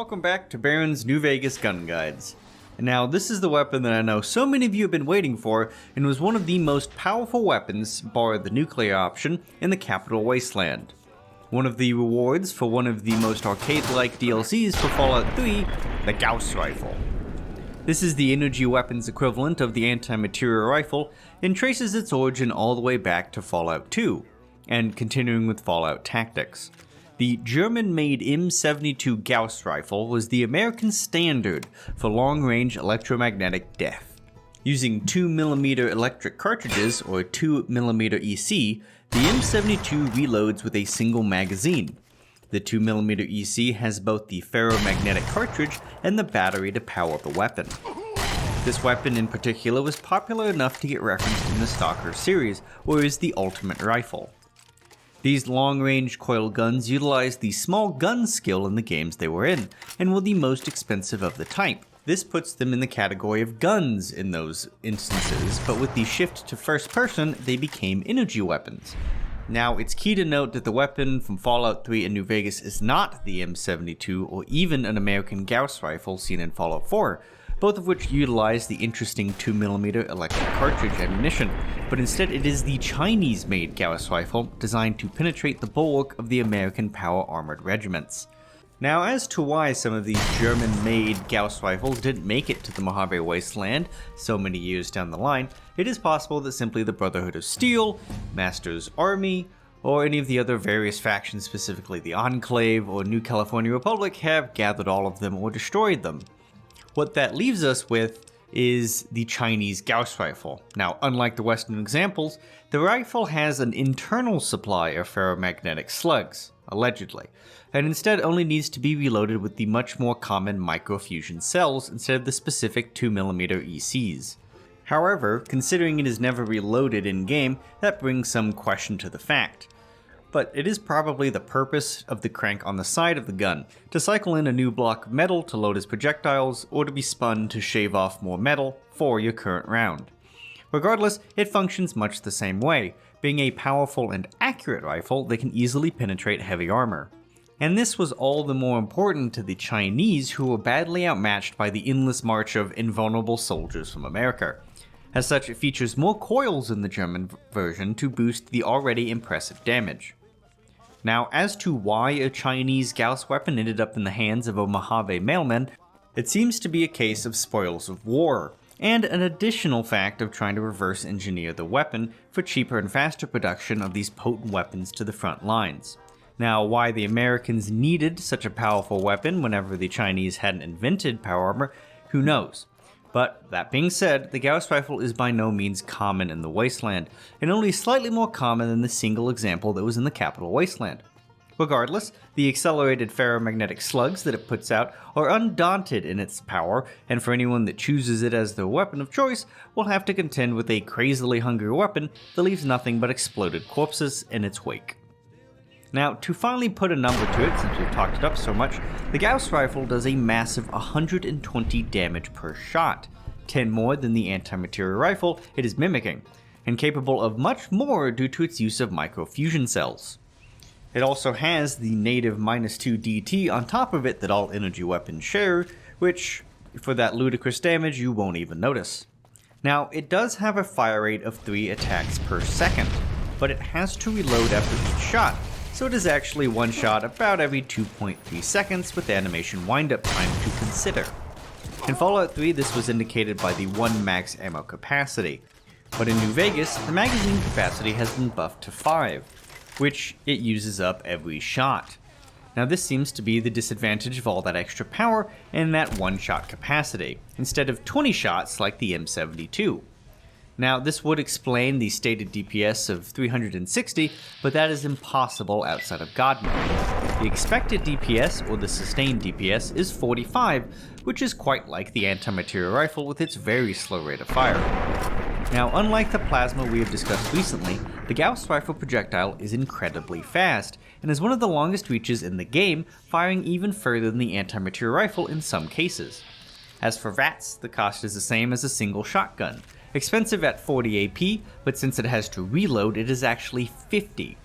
Welcome back to Baron's New Vegas Gun Guides. And now this is the weapon that I know so many of you have been waiting for and was one of the most powerful weapons, bar the nuclear option, in the Capital Wasteland. One of the rewards for one of the most arcade-like DLCs for Fallout 3, the Gauss Rifle. This is the energy weapons equivalent of the anti-material rifle and traces its origin all the way back to Fallout 2, and continuing with Fallout Tactics. The German-made M72 Gauss Rifle was the American standard for long-range electromagnetic death. Using 2mm electric cartridges, or 2mm EC, the M72 reloads with a single magazine. The 2mm EC has both the ferromagnetic cartridge and the battery to power the weapon. This weapon in particular was popular enough to get referenced in the Stalker series, or is the ultimate rifle. These long-range coil guns utilized the small gun skill in the games they were in, and were the most expensive of the type. This puts them in the category of guns in those instances, but with the shift to first person, they became energy weapons. Now, it's key to note that the weapon from Fallout 3 and New Vegas is not the M72 or even an American Gauss rifle seen in Fallout 4, both of which utilize the interesting 2mm electric cartridge ammunition, but instead it is the Chinese-made Gauss rifle designed to penetrate the bulwark of the American power armored regiments. Now, as to why some of these German-made Gauss rifles didn't make it to the Mojave Wasteland so many years down the line, it is possible that simply the Brotherhood of Steel, Master's Army, or any of the other various factions, specifically the Enclave or New California Republic, have gathered all of them or destroyed them. What that leaves us with is the Chinese Gauss rifle. Now, unlike the Western examples, the rifle has an internal supply of ferromagnetic slugs, allegedly, and instead only needs to be reloaded with the much more common microfusion cells instead of the specific 2mm ECs. However, considering it is never reloaded in-game, that brings some question to the fact. But it is probably the purpose of the crank on the side of the gun, to cycle in a new block of metal to load as projectiles, or to be spun to shave off more metal for your current round. Regardless, it functions much the same way, being a powerful and accurate rifle that can easily penetrate heavy armor. And this was all the more important to the Chinese, who were badly outmatched by the endless march of invulnerable soldiers from America. As such, it features more coils in the German version to boost the already impressive damage. Now, as to why a Chinese Gauss weapon ended up in the hands of a Mojave mailman, it seems to be a case of spoils of war, and an additional fact of trying to reverse engineer the weapon for cheaper and faster production of these potent weapons to the front lines. Now, why the Americans needed such a powerful weapon whenever the Chinese hadn't invented power armor, who knows? But that being said, the Gauss rifle is by no means common in the Wasteland, and only slightly more common than the single example that was in the Capital Wasteland. Regardless, the accelerated ferromagnetic slugs that it puts out are undaunted in its power, and for anyone that chooses it as their weapon of choice, will have to contend with a crazily hungry weapon that leaves nothing but exploded corpses in its wake. Now, to finally put a number to it, since we've talked it up so much, the Gauss rifle does a massive 120 damage per shot, 10 more than the anti-material rifle it is mimicking, and capable of much more due to its use of microfusion cells. It also has the native -2 DT on top of it that all energy weapons share, which, for that ludicrous damage, you won't even notice. Now, it does have a fire rate of 3 attacks per second, but it has to reload after each shot, so it is actually one shot about every 2.3 seconds with animation windup time to consider. In Fallout 3, this was indicated by the 1 max ammo capacity, but in New Vegas, the magazine capacity has been buffed to 5, which it uses up every shot. Now, this seems to be the disadvantage of all that extra power and that 1-shot capacity, instead of 20 shots like the M72. Now, this would explain the stated DPS of 360, but that is impossible outside of God mode. The expected DPS, or the sustained DPS, is 45, which is quite like the anti-material rifle with its very slow rate of fire. Now, unlike the plasma we have discussed recently, the Gauss rifle projectile is incredibly fast, and is one of the longest reaches in the game, firing even further than the anti-material rifle in some cases. As for VATS, the cost is the same as a single shotgun. Expensive at 40 AP, but since it has to reload, it is actually 50.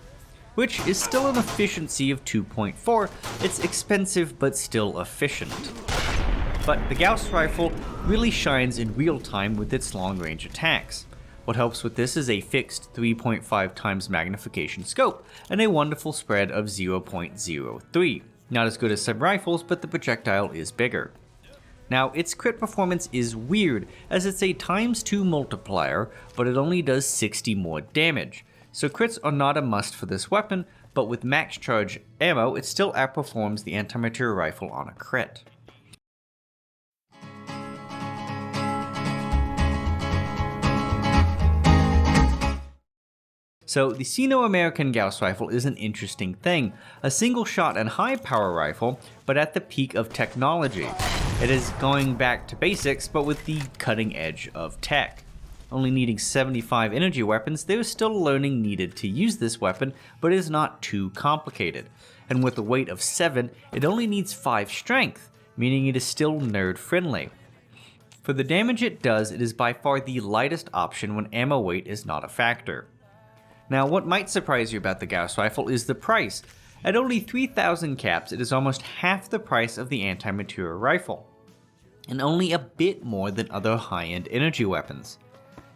which is still an efficiency of 2.4. It's expensive but still efficient. But the Gauss Rifle really shines in real time with its long-range attacks. What helps with this is a fixed 3.5 times magnification scope and a wonderful spread of 0.03. Not as good as some rifles, but the projectile is bigger. Now, its crit performance is weird, as it's a ×2 multiplier, but it only does 60 more damage. So crits are not a must for this weapon, but with max charge ammo, it still outperforms the anti-material rifle on a crit. So the Sino-American Gauss Rifle is an interesting thing, a single shot and high power rifle, but at the peak of technology. It is going back to basics, but with the cutting edge of tech. Only needing 75 energy weapons, there is still learning needed to use this weapon, but it is not too complicated. And with a weight of 7, it only needs 5 strength, meaning it is still nerd friendly. For the damage it does, it is by far the lightest option when ammo weight is not a factor. Now, what might surprise you about the Gauss Rifle is the price. At only 3,000 caps, it is almost half the price of the anti-material rifle, and only a bit more than other high-end energy weapons.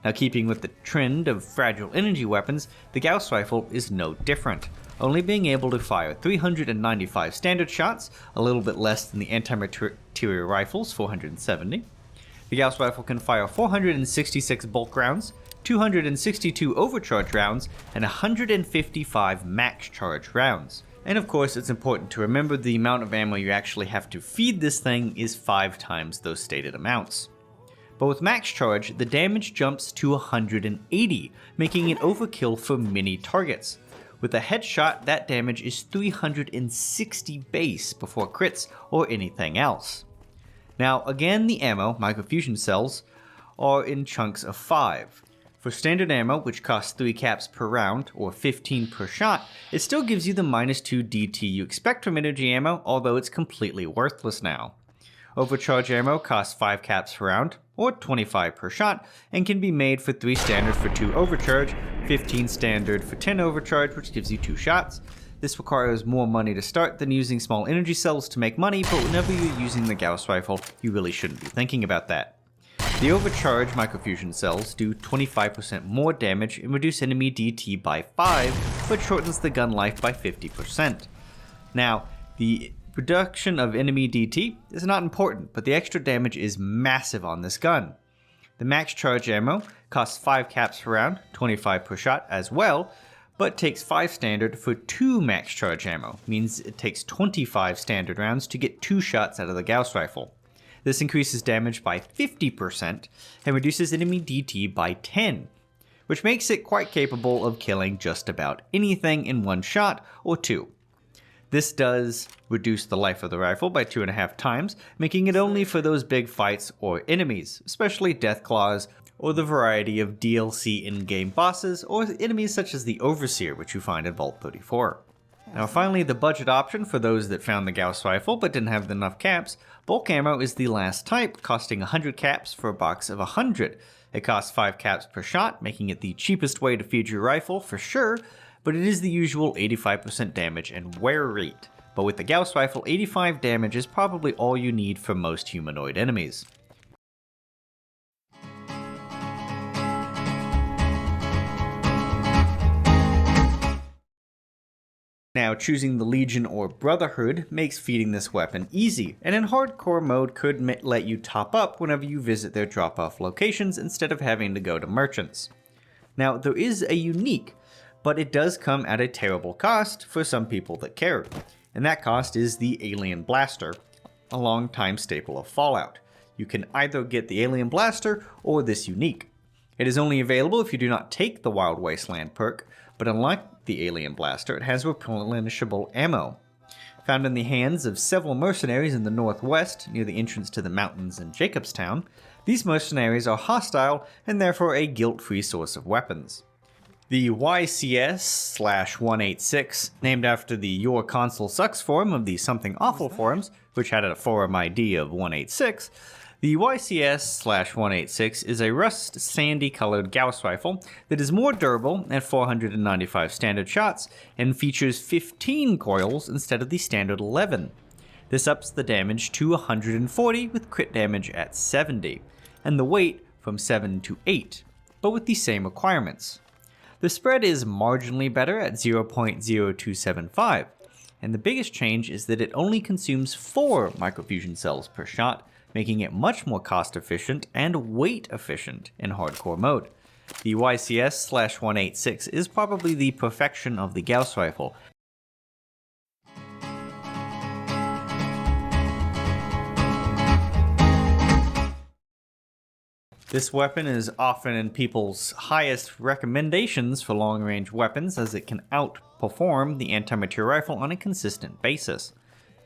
Now, keeping with the trend of fragile energy weapons, the Gauss Rifle is no different, only being able to fire 395 standard shots, a little bit less than the anti-material rifle's 470. The Gauss Rifle can fire 466 bulk rounds, 262 overcharge rounds, and 155 max charge rounds. And of course, it's important to remember the amount of ammo you actually have to feed this thing is 5 times those stated amounts. But with max charge, the damage jumps to 180, making it overkill for many targets. With a headshot, that damage is 360 base before crits or anything else. Now again, the ammo, microfusion cells, are in chunks of 5. For standard ammo, which costs 3 caps per round, or 15 per shot, it still gives you the -2 DT you expect from energy ammo, although it's completely worthless now. Overcharge ammo costs 5 caps per round, or 25 per shot, and can be made for 3 standard for 2 overcharge, 15 standard for 10 overcharge, which gives you 2 shots. This requires more money to start than using small energy cells to make money, but whenever you're using the Gauss Rifle, you really shouldn't be thinking about that. The overcharge microfusion cells do 25% more damage and reduce enemy DT by 5, but shortens the gun life by 50%. Now, the reduction of enemy DT is not important, but the extra damage is massive on this gun. The max charge ammo costs 5 caps per round, 25 per shot as well, but takes 5 standard for 2 max charge ammo, means it takes 25 standard rounds to get 2 shots out of the Gauss Rifle. This increases damage by 50% and reduces enemy DT by 10, which makes it quite capable of killing just about anything in 1 shot or 2. This does reduce the life of the rifle by 2.5 times, making it only for those big fights or enemies, especially Deathclaws or the variety of DLC in-game bosses or enemies such as the Overseer, which you find in Vault 34. Now finally, the budget option for those that found the Gauss Rifle but didn't have enough caps. Bulk ammo is the last type, costing 100 caps for a box of 100. It costs 5 caps per shot, making it the cheapest way to feed your rifle for sure, but it is the usual 85% damage and wear rate. But with the Gauss Rifle, 85 damage is probably all you need for most humanoid enemies. Now, choosing the Legion or Brotherhood makes feeding this weapon easy, and in hardcore mode could let you top up whenever you visit their drop-off locations instead of having to go to merchants. Now, there is a unique, but it does come at a terrible cost for some people that care, and that cost is the Alien Blaster, a long-time staple of Fallout. You can either get the Alien Blaster or this unique. It is only available if you do not take the Wild Wasteland perk, but unlike the Alien Blaster, it has replenishable ammo. Found in the hands of several mercenaries in the northwest, near the entrance to the mountains in Jacobstown, these mercenaries are hostile and therefore a guilt-free source of weapons. The YCS/186, named after the Your Console Sucks forum of the Something Awful forums, which had a forum ID of 186, The YCS/186 is a rust sandy colored Gauss rifle that is more durable at 495 standard shots and features 15 coils instead of the standard 11. This ups the damage to 140 with crit damage at 70, and the weight from 7 to 8, but with the same requirements. The spread is marginally better at 0.0275, and the biggest change is that it only consumes 4 microfusion cells per shot, making it much more cost efficient and weight efficient in hardcore mode. The YCS/186 is probably the perfection of the Gauss rifle. This weapon is often in people's highest recommendations for long-range weapons as it can outperform the anti-material rifle on a consistent basis.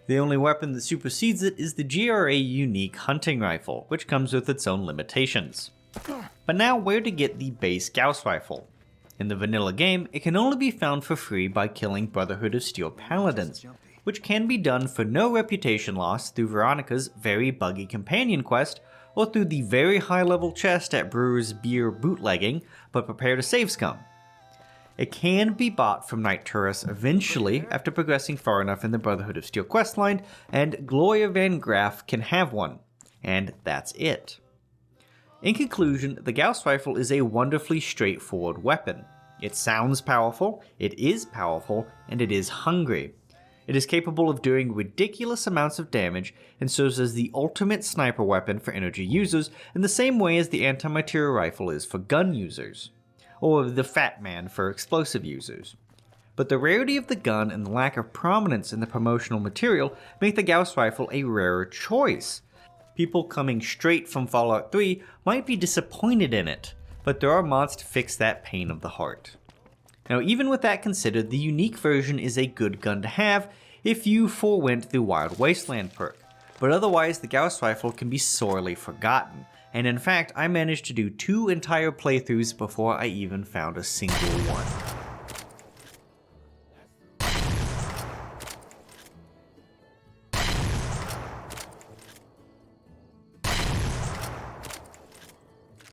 The only weapon that supersedes it is the GRA unique hunting rifle, which comes with its own limitations. But now where to get the base Gauss rifle? In the vanilla game, it can only be found for free by killing Brotherhood of Steel Paladins, which can be done for no reputation loss through Veronica's very buggy companion quest, or through the very high level chest at Brewer's Beer bootlegging, but prepare to save scum. It can be bought from Knight Turris eventually after progressing far enough in the Brotherhood of Steel questline, and Gloria Van Graff can have one. And that's it. In conclusion, the Gauss rifle is a wonderfully straightforward weapon. It sounds powerful, it is powerful, and it is hungry. It is capable of doing ridiculous amounts of damage and serves as the ultimate sniper weapon for energy users in the same way as the anti-material rifle is for gun users, or the Fat Man for explosive users. But the rarity of the gun and the lack of prominence in the promotional material make the Gauss rifle a rarer choice. People coming straight from Fallout 3 might be disappointed in it, but there are mods to fix that pain of the heart. Now, even with that considered, the unique version is a good gun to have if you forewent the Wild Wasteland perk, but otherwise the Gauss rifle can be sorely forgotten, and in fact I managed to do 2 entire playthroughs before I even found a single one.